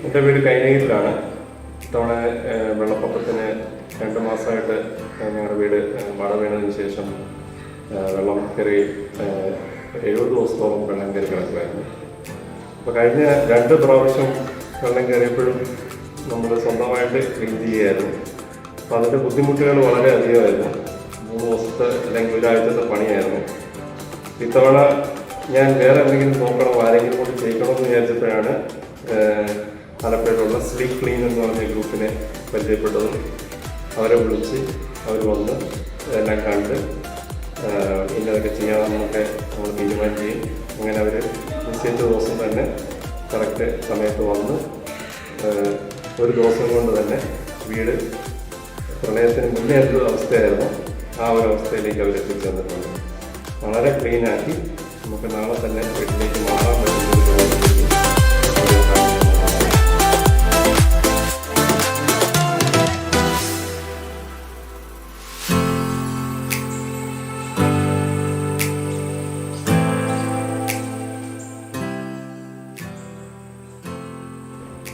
എൻ്റെ വീട് കൈനഗിരിലാണ്. ഇത്തവണ വെള്ളപ്പൊക്കത്തിന് 2 മാസമായിട്ട് ഞങ്ങളുടെ വീട് മഴ വീണതിന് ശേഷം വെള്ളം കയറി 70 ദിവസത്തോളം വെള്ളം കയറി കിടക്കുമായിരുന്നു. അപ്പോൾ കഴിഞ്ഞ 2 പ്രാവശ്യം വെള്ളം കയറിയപ്പോഴും നമ്മൾ സ്വന്തമായിട്ട് ക്ലീൻ ചെയ്യുകയായിരുന്നു. അപ്പോൾ അതിൻ്റെ ബുദ്ധിമുട്ടുകൾ വളരെ അധികമായിരുന്നു. 3 ദിവസത്തെ അല്ലെങ്കിൽ ഒരാഴ്ചത്തെ പണിയായിരുന്നു. ഇത്തവണ ഞാൻ വേറെ എന്തെങ്കിലും നോക്കണം, ആരെങ്കിലും കൂടി ചെയ്യണമെന്ന് വിചാരിച്ചപ്പോഴാണ് ആലപ്പുഴയിലുള്ള സ്ലീപ്പ് ക്ലീൻ എന്ന് പറഞ്ഞ ഗ്രൂപ്പിനെ പരിചയപ്പെട്ടതും അവരെ വിളിച്ച് അവർ വന്ന് എല്ലാം കണ്ട് ഇന്നതൊക്കെ ചെയ്യാമെന്നൊക്കെ നമ്മൾ തീരുമാനിക്കുകയും അങ്ങനെ അവർ നിശ്ചയിച്ച ദിവസം തന്നെ കറക്റ്റ് സമയത്ത് വന്ന് 1 ദിവസം കൊണ്ട് തന്നെ വീട് പ്രളയത്തിന് മുന്നേ ഒരു അവസ്ഥയായിരുന്നു, ആ ഒരു അവസ്ഥയിലേക്ക് അവർ എത്തിച്ചു തന്നിട്ടുണ്ട്. വളരെ ക്ലീനാക്കി നമുക്ക് നാളെ തന്നെ വീട്ടിലേക്ക് മാറാൻ പറ്റുന്ന ഒരു ലോകത്തിലേക്ക്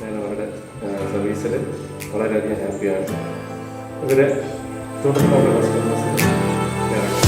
ഞാൻ അവരുടെ സർവീസിൽ വളരെയധികം ഹാപ്പിയാണ്. ഇവരെ തുടർന്നുള്ള കസ്റ്റമേഴ്സിന്